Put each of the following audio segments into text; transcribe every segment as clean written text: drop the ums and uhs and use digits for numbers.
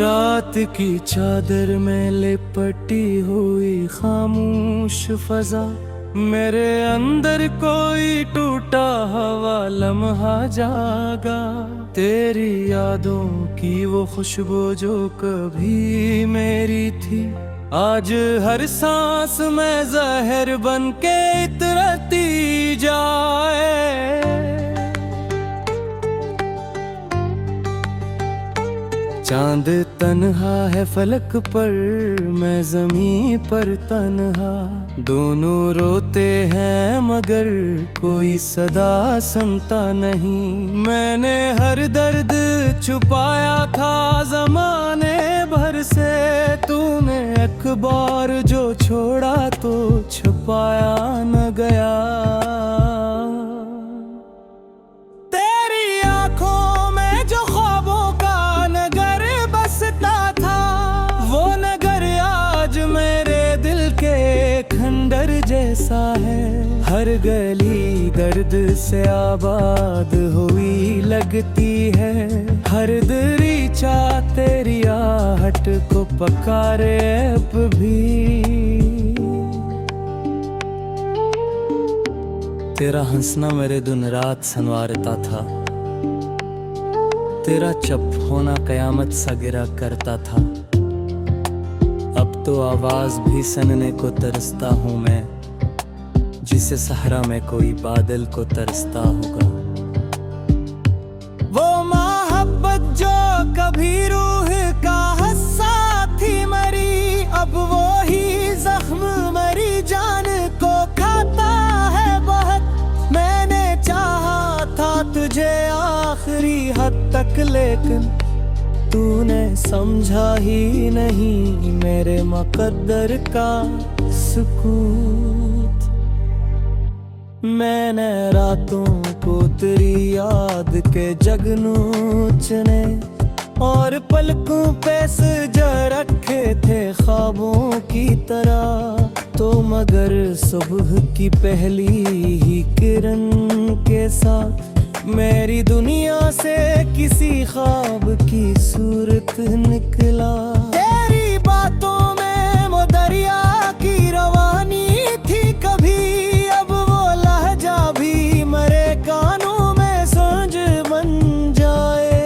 रात की चादर में लिपटी हुई खामोश फजा, मेरे अंदर कोई टूटा हवा लम्हा जागा। तेरी यादों की वो खुशबू जो कभी मेरी थी, आज हर सांस में जहर बन के इतरती जाए। चांद तन्हा है फलक पर, मैं ज़मीं पर तन्हा। दोनों रोते हैं मगर कोई सदा सुनता नहीं। मैंने हर दर्द छुपाया था ज़माने भर से, तूने अखबार जो छोड़ा तो छुपाया न गया। जैसा है हर गली दर्द से आबाद हुई लगती है, हर दरीचा तेरी आहट को पकारे अब भी। तेरा हंसना मेरे दिन रात संवारता था, तेरा चुप होना कयामत सा गिरा करता था। अब तो आवाज भी सुनने को तरसता हूँ मैं, जिसे सहरा में कोई बादल को तरसता होगा। वो मोहब्बत जो कभी रूह का हस्सा थी मरी, अब वो ही जख्म मरी जान को खाता है बहुत। मैंने चाहा था तुझे आखिरी हद तक, लेकिन तूने समझा ही नहीं मेरे मुकद्दर का सुकूत। मैंने रातों को तेरी याद के जगनूचने और पलकों पे सजा रखे थे ख्वाबों की तरह, तो मगर सुबह की पहली ही किरण के साथ मेरी दुनिया से किसी ख्वाब की सूरत निकला। तेरी बातों में वो दरिया की रवानी थी कभी, अब वो लहजा भी मरे कानों में सांझ बन जाए।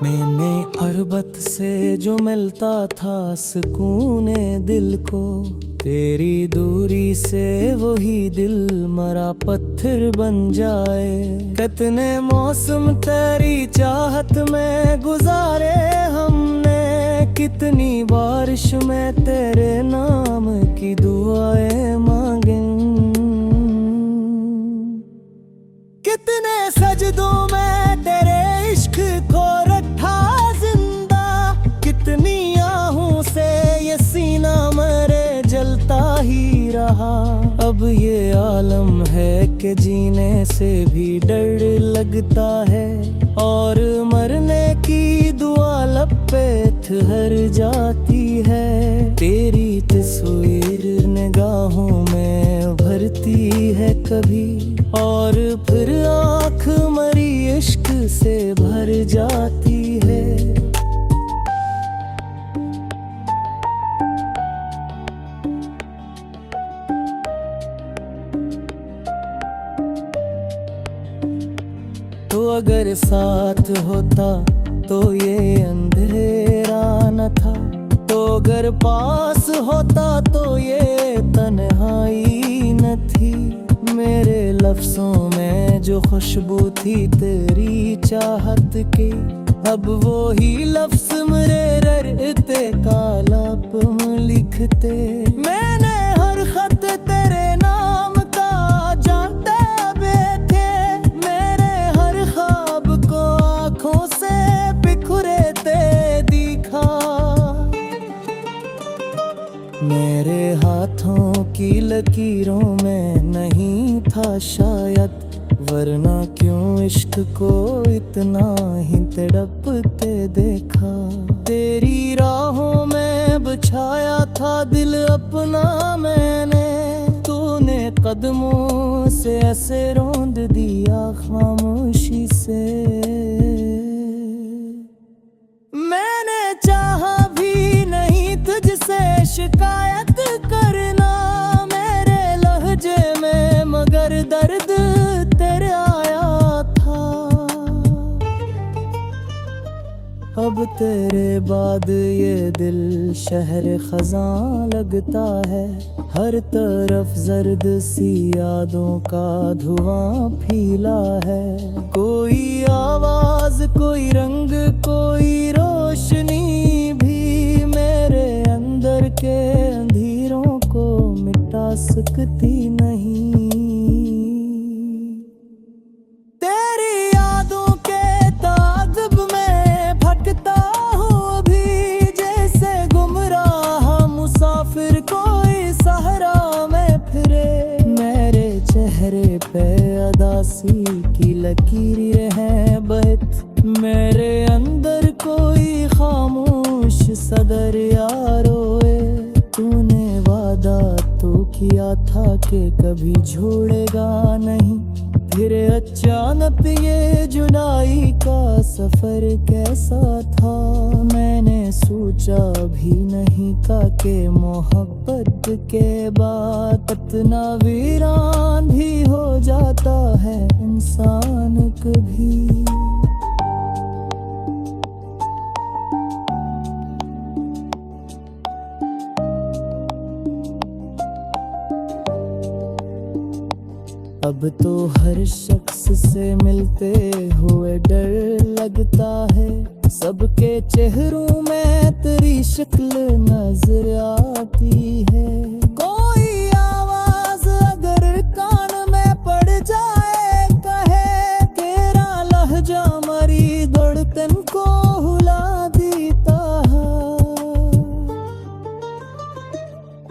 मैंने अरबत से जो मिलता था सुकूने दिल को, तेरी दूरी से वही दिल मरा पत्थर बन जाए। कितने मौसम तेरी चाहत में गुजारे हमने, कितनी बारिश में तेरे नाम की दुआएं मांगे। कितने सजदों में तेरे इश्क को रखा जिंदा, कितनी आहों से ये सीना मरे जलता ही रहा। अब ये आलम है कि जीने से भी डर लगता है, और मरने की दुआ लब पे ठहर जाती है। तेरी तस्वीर निगाहों में भरती है कभी, और फिर आँख मरी इश्क से भर जाती है। तो अगर साथ होता तो ये अंधेरा न था, तो अगर पास होता तो ये तन्हाई न थी। मेरे लफ्ज़ों में जो खुशबू थी तेरी चाहत की, अब वो ही लफ्ज़ मेरे ररते कालापन लिखते। मैंने हर खत तेरे नाम का जानते बैठे, मेरे हर ख्वाब को आँखों से बिखरेते दिखा। मेरे हाथों की लकीरों में नहीं था शायद, वरना क्यों इश्क को इतना ही तड़पते देखा। तेरी राहों में बिछाया था दिल अपना मैंने, तूने कदमों से ऐसे रौंद दिया खामोशी से। तेरे बाद ये दिल शहर खज़ां लगता है। हर तरफ जर्द सी यादों का धुआं फैला है। कोई आवाज, कोई रंग, कोई रोशनी भी मेरे अंदर के अंधेरों को मिटा सकती नहीं। तेरी यादों के ताक़िब में भटकता हूँ अभी, जैसे गुमराह मुसाफिर कोई सहरा में फिरे। मेरे चेहरे पे अदासी की लकीरें हैं बहत, मेरे अंदर कोई खामोश सदर रोए। तूने वादा तो किया था कि कभी छोड़ेगा नहीं, फिर अचानक ये जुदाई का सफर कैसा था। मैंने सोचा भी नहीं था कि मोहब्बत के बाद इतना वीरान भी हो जाता है इंसान कभी। अब तो हर शख्स से मिलते हुए डर लगता है। सबके चेहरों में तेरी शक्ल नजर आती है। कोई आवाज अगर कान में पड़ जाए, कहे तेरा लहजा मरी धड़कन को हुला देता है।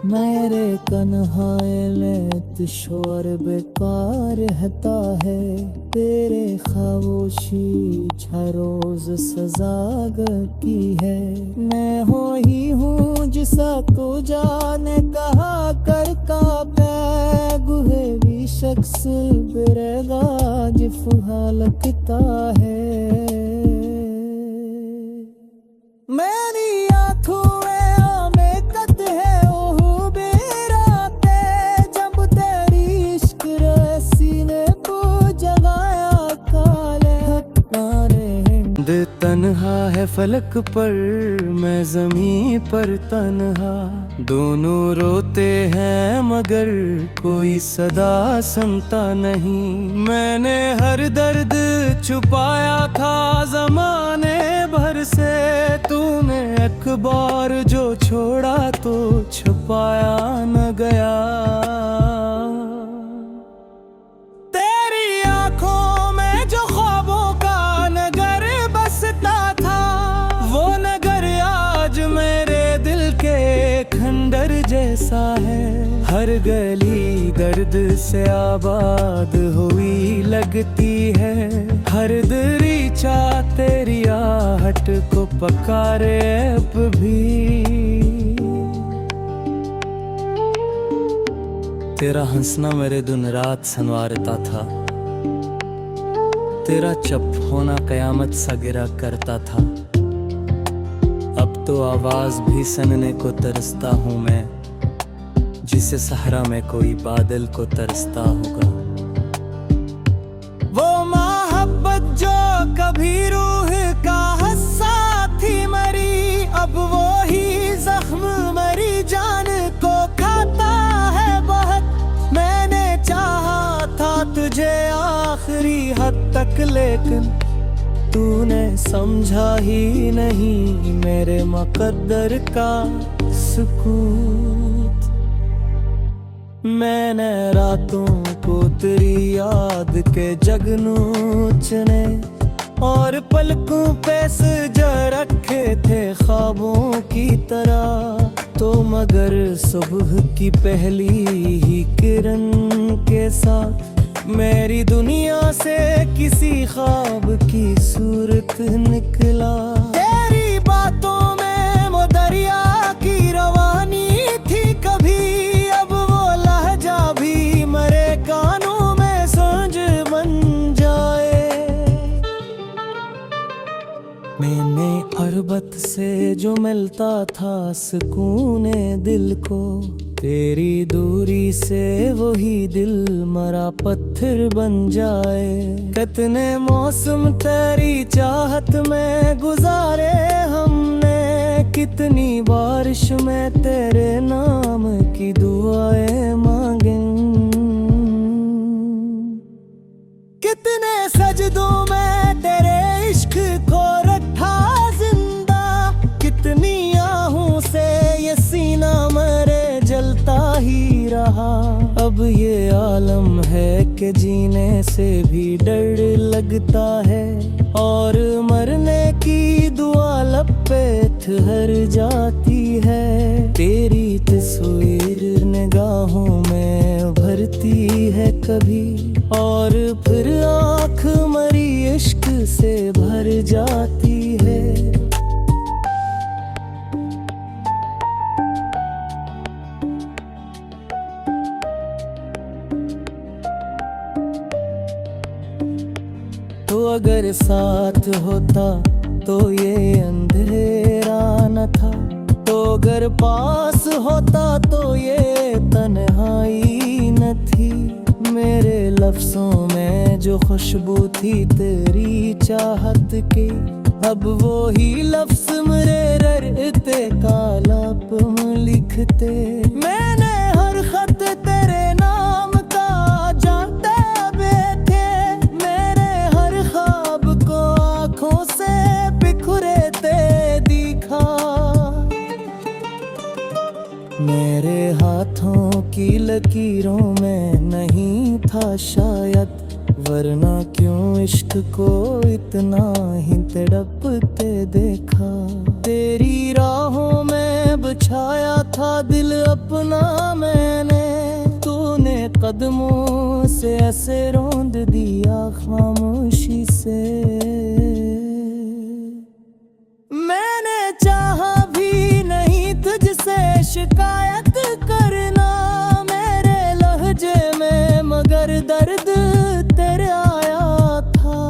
मेरे कन्हाए शोर बेकार रहता है। तेरे खामोशी रोज सजा की है। मैं हो ही हूँ जिसा तो जाने कहा कर का गुहे भी शख्स बिरेगा जिफा लगता है। मेरी आँखों तन्हा है फलक पर, मैं ज़मीं पर तन्हा। दोनों रोते हैं मगर कोई सदा सुनता नहीं। मैंने हर दर्द छुपाया था ज़माने भर से, तूने अखबार जो छोड़ा तो छुपाया न गया। खंडर जैसा है, हर गली दर्द से आबाद हुई लगती है। हर दरीचा तेरी आहट को पकारे अब भी। तेरा हंसना मेरे दिन रात संवारता था। तेरा चुप होना कयामत सा गिरा करता था। अब तो आवाज भी सुनने को तरसता हूँ मैं, जिसे सहरा में कोई बादल को तरसता होगा। वो मोहब्बत जो कभी रूह का हस्सा थी मरी, अब वो ही जख्म मरी जान को खाता है बहुत। मैंने चाहा था तुझे आखिरी हद तक, लेकिन तूने समझा ही नहीं मेरे मुकद्दर का सुकूत। मैंने रातों को तेरी याद के जगनूचने और पलकों पे सजा रखे थे ख्वाबों की तरह। तो मगर सुबह की पहली ही किरण के साथ मेरी दुनिया से किसी ख्वाब की सूरत निकला। तेरी बातों में वो दरिया की रवानी थी कभी, अब वो लहजा भी मरे कानों में सांझ बन जाए। मैंने अरबत से जो मिलता था सुकून दिल को, तेरी दूरी से वही दिल मरा पत्थर बन जाए। कितने मौसम तेरी चाहत में गुजारे हमने, कितनी बारिश में तेरे नाम की दुआएं मांगे। कितने सजदों में तेरे इश्क को रखा जिंदा, कितनी आहों से ये सीना मरे जलता ही रहा। अब ये आलम है कि जीने से भी डर लगता है, और मरने की दुआ लब पे ठहर जाती है। तेरी तस्वीर निगाहों में भरती है कभी, और फिर आँख मरी इश्क से भर जाती है। तो अगर साथ होता तो ये अंधेरा न था, तो अगर पास होता तो ये तन्हाई न थी। मेरे लफ्ज़ों में जो खुशबू थी तेरी चाहत की, अब वो ही लफ्ज़ मेरे ररते कालापन लिखते। मैंने हर खत तेरे नाम का जानते हुए थे, मेरे हर ख्वाब को आँखों से बिखरेते दिखा। मेरे हाथों की लकीरों में नहीं था शायद, वरना क्यों इश्क को इतना ही तड़पते देखा। तेरी राहों में बिछाया था दिल अपना मैंने, तूने कदमों से ऐसे रौंद दिया खामोशी से। मैंने चाहा भी नहीं तुझसे शिकायत करना मेरे लहजे में, मगर दर्द तेरे आया था।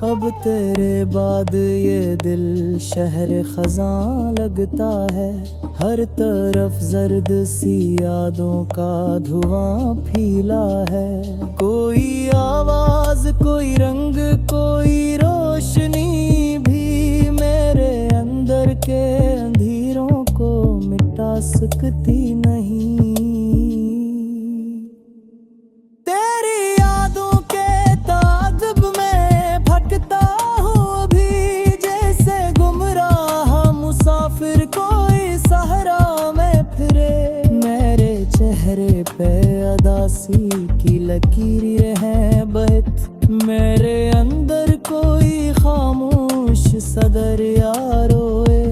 अब तेरे बाद ये दिल शहर खज़ां लगता है, हर तरफ जर्द सी यादों का धुआं फैला है। कोई आवाज, कोई रंग, कोई रोशनी भी मेरे अंदर के अंधेरों को मिटा सकती नहीं। तेरी यादों के ताक़ुब में भटकता हूँ अभी, जैसे गुमराह मुसाफिर कोई सहरा में फिरे। मेरे चेहरे पे अदासी की लकीरें हैं बहत, मेरे अंदर कोई खामोश सदर रोए।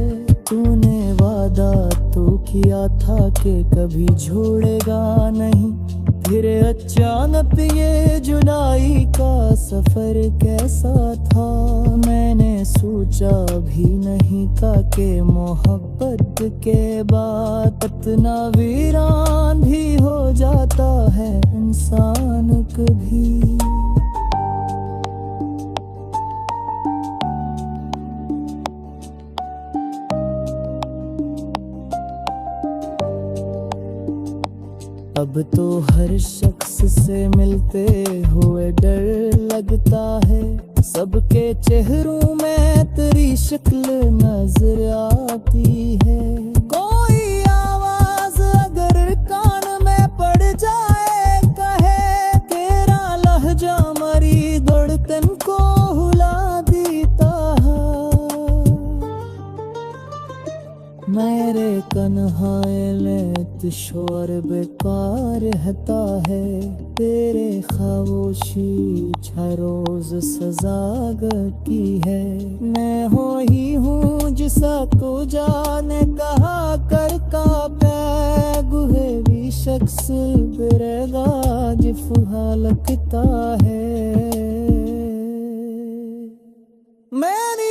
तूने वादा तो किया था कि कभी छोड़ेगा नहीं, फिर अचानक ये जुदाई का सफर कैसा था। मैंने सोचा भी नहीं था कि मोहब्बत के बाद इतना वीरान भी हो जाता है इंसान कभी। अब तो हर शख्स से मिलते हुए डर लगता है, सबके चेहरों में तेरी शक्ल नजर आती है। कोई आवाज अगर कान में पड़ जाए, कहे तेरा लहजा मरी धड़कन को हुला देता है। मेरे कन्हाए शोर बेकार रहता है, तेरे खामोशी रोज सजा की है। मैं हो ही हूँ जिसा को जाने कहा कर का गुहे भी शख्स बिरेगा जिफहा लगता है। मेरी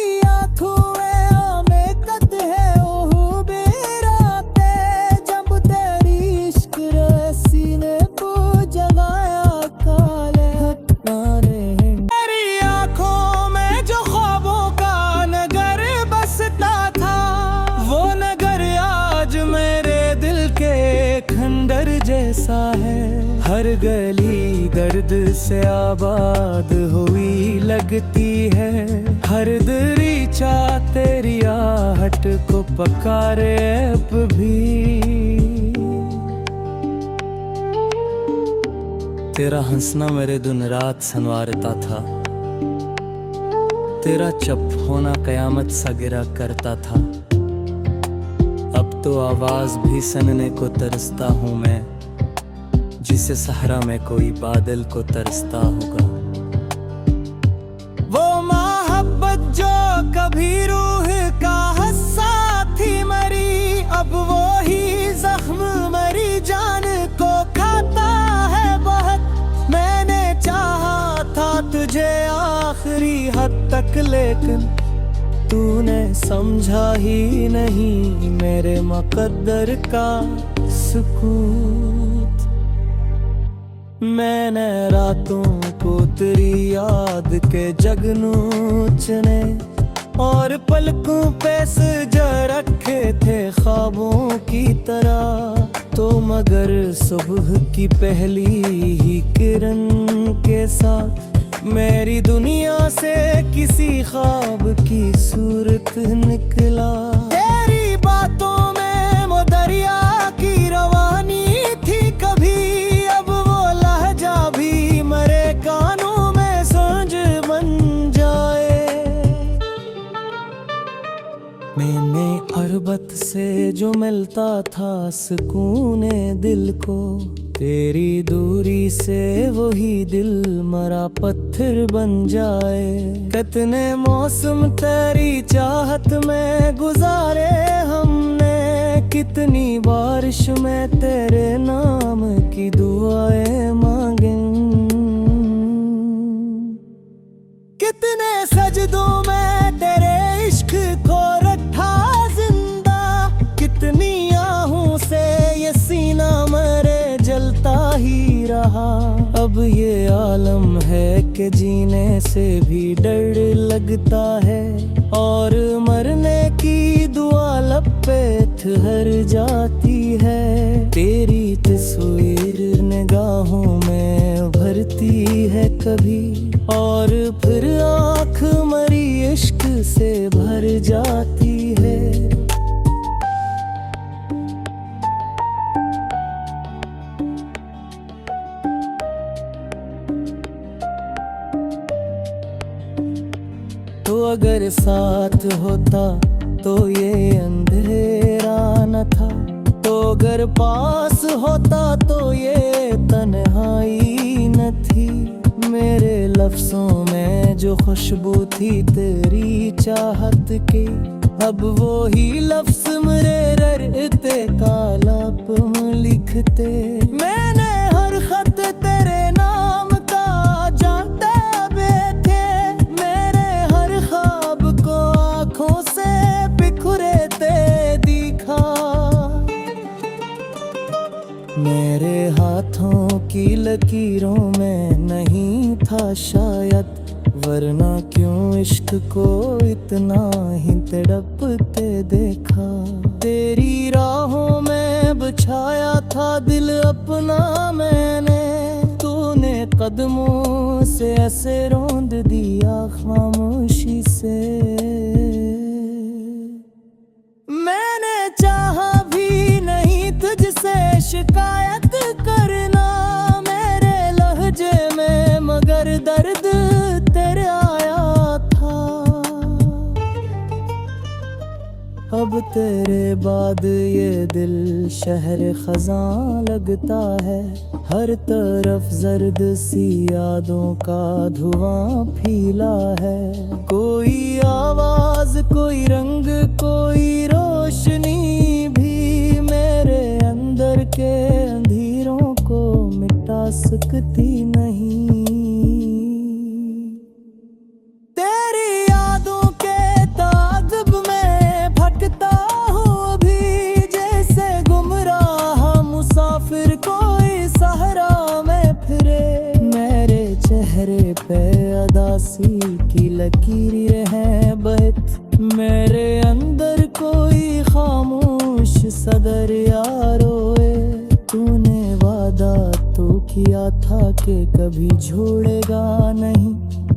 आँखों में जो ख्वाबों का नगर बसता था, वो नगर ये खंडर जैसा है। हर गली दर्द से आबाद हुई लगती है। हर दरीचा तेरी आहट को पकारे अब भी। तेरा हंसना मेरे दिन रात संवारता था। तेरा चुप होना कयामत सा गिरा करता था। अब तो आवाज भी सुनने को तरसता हूँ मैं, जिसे सहरा में कोई बादल को तरसता होगा। वो मोहब्बत जो कभी रूह का हस्सा थी मरी, अब वो ही जख्म मरी जान को खाता है बहुत। मैंने चाहा था तुझे आखिरी हद तक, लेकिन तूने समझा ही नहीं मेरे मुकद्दर का सुकूत। मैंने रातों को तेरी याद के जगनूचने और पलकों पे सजा रखे थे ख्वाबों की तरह। तो मगर सुबह की पहली ही किरण के साथ मेरी दुनिया से किसी ख्वाब की सूरत निकला। तेरी बातों में वो दरिया की रवानी थी कभी, अब वो लहजा भी मरे कानों में सांझ बन जाए। मैंने अरबत से जो मिलता था सुकूने दिल को, तेरी दूरी से वही दिल मरा पत्थर बन जाए। कितने मौसम तेरी चाहत में गुजारे हमने, कितनी बारिश में तेरे नाम की दुआएं मांगे। कितने सजदों में तेरे इश्क को रखा जिंदा, कितनी आहों से ये सीना मरे जलता ही रहा। अब ये आलम है कि जीने से भी डर लगता है, और मरने की दुआ लब पे ठहर जाती है। तेरी तस्वीर निगाहों में भरती है कभी, और फिर आँख मरी इश्क से भर जाती है। तो अगर साथ होता तो ये अंधेरा न था, तो अगर पास होता तो ये तन्हाई न थी। मेरे लफ्ज़ों में जो खुशबू थी तेरी चाहत की, अब वो ही लफ्ज़ मेरे ररते कालापन लिखते। मैंने हर खत तेरे नाम का जानते बैठे, मेरे हर ख्वाब को आँखों से बिखरेते दिखा। मेरे हाथों की लकीरों में नहीं था शायद, वरना क्यों इश्क को इतना ही तड़पते देखा। तेरी राहों में बिछाया था दिल अपना मैंने, तूने कदमों से ऐसे रौंद दिया खामोशी से। मैंने चाहा भी नहीं तुझसे शिकायत करना मेरे लहजे में, मगर दर्द तेरे आया था। अब तेरे बाद ये दिल शहर खजां लगता है, हर तरफ जर्द सी यादों का धुआं फैला है। कोई आवाज, कोई रंग, कोई रोशनी भी मेरे अंदर के अंधेरों को मिटा सकती नहीं। तेरी यादों के ताजुब में भटकता हूँ अभी, जैसे गुमराह मुसाफिर कोई सहरा में फिरे। मेरे चेहरे पे अदासी की लकीरें हैं बहत, मेरे अंदर कोई खामोश सदर यारो किया था कि कभी छोड़ेगा नहीं,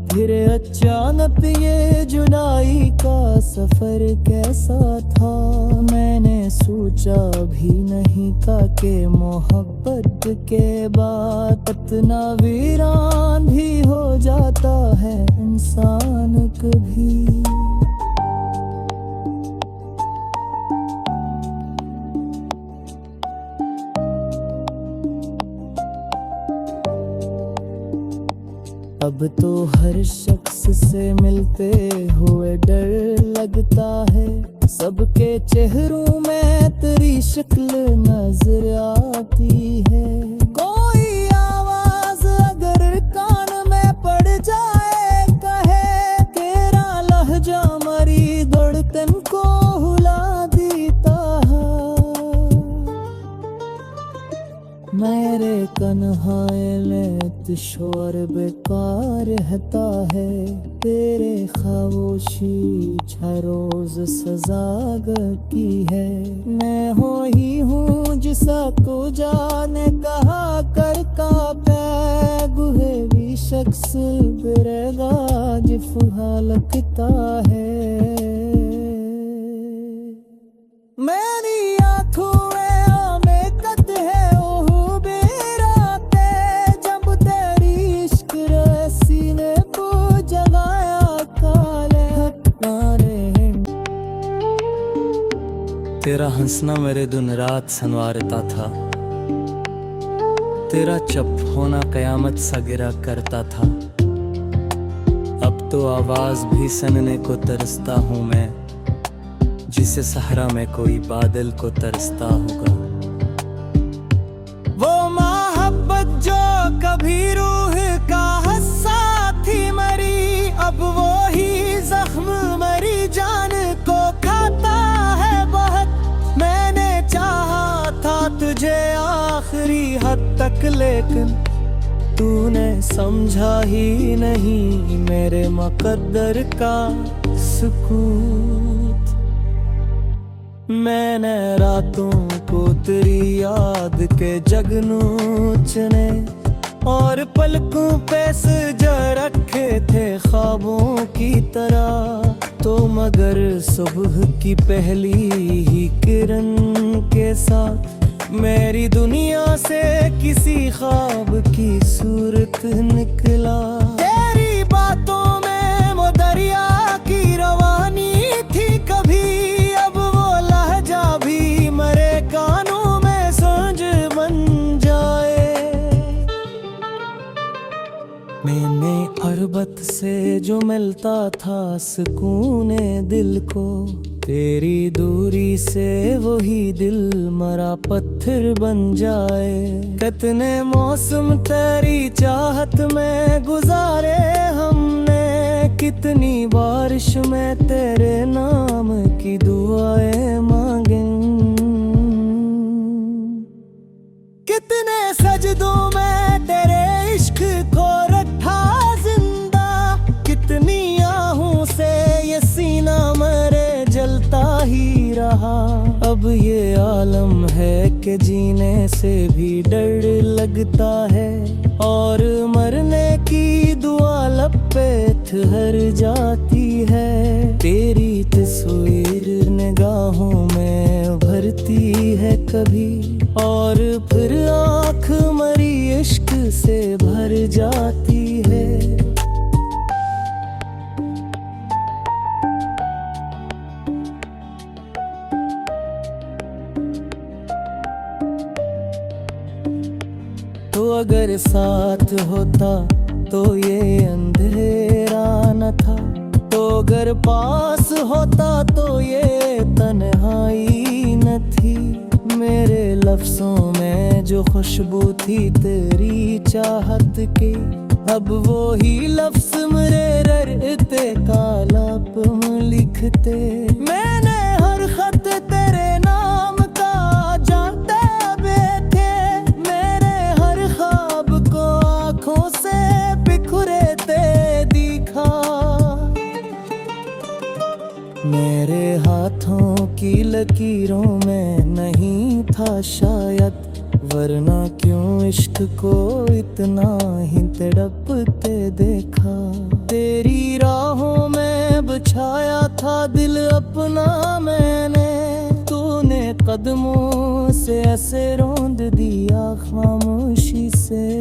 फिर अचानक ये जुदाई का सफर कैसा था। मैंने सोचा भी नहीं था कि मोहब्बत के बाद इतना वीरान भी हो जाता है इंसान कभी। अब तो हर शख्स से मिलते हुए डर लगता है, सबके चेहरों में तेरी शक्ल नजर आती है। कोई आवाज अगर कान में पड़ जाए, कहे तेरा लहजा मरी धड़कन को हुला देता है। मेरे कन्हाए लेत शोर बेकार रहता है, तेरे खामोशी रोज सजा की है। मैं हो ही हूँ जिसा को जाने कहा कर का गुहे भी शख्स बिरेगा जिफहा लगता है। मेरी आँखों तेरा हंसना मेरे दिन रात संवारता था, तेरा चुप होना कयामत सा गिरा करता था। अब तो आवाज भी सुनने को तरसता हूँ मैं, जिसे सहरा में कोई बादल को तरसता होगा। वो मोहब्बत जो कभी रूह का हस्सा थी मरी, अब वो ही जख्म मरी जान को खाता है बहुत। मैंने चाहा था तुझे आखिरी हद तक, लेकिन तूने समझा ही नहीं मेरे मुकद्दर का सुकूत। मैंने रातों को तेरी याद के जगनूचने और पलकों पे सजा रखे थे ख्वाबों की तरह। तो मगर सुबह की पहली ही किरण के साथ मेरी दुनिया से किसी ख्वाब की सूरत निकला। तेरी बातों में वो दरिया की रवानी थी कभी, अब वो लहजा भी मरे कानों में सांझ बन जाए। मैंने अरबत से जो मिलता था सुकूने दिल को, तेरी दूरी से वही दिल मरा पत्थर बन जाए। कितने मौसम तेरी चाहत में गुजारे हमने, कितनी बारिश में तेरे नाम की दुआएं मांगे। कितने सजदों में तेरे इश्क को रखा जिंदा, कितनी आहों से ये सीना मरे जलता ही रहा। अब ये आलम है कि जीने से भी डर लगता है, और मरने की दुआ लब पे ठहर जाती है। तेरी तस्वीर निगाहों में भरती है कभी, और फिर आँख मरी इश्क से भर जाती है। तो अगर साथ होता तो ये अंधेरा न था, तो अगर पास होता तो ये तन्हाई न थी। मेरे लफ्जों में जो खुशबू थी तेरी चाहत की, अब वो ही लफ्ज मेरे ररते कालाप में लिखते। मैंने हर खत तेरे नाम का जानते बैठे, मेरे हर ख्वाब को आँखों से बिखुरते दिखा। मेरे हाथों की लकीरों में नहीं था शायद वरना क्यों इश्क को इतना ही तड़पते देखा। तेरी राहों में बिछाया था दिल अपना मैंने, तूने कदमों से ऐसे रौंद दिया खामोशी से।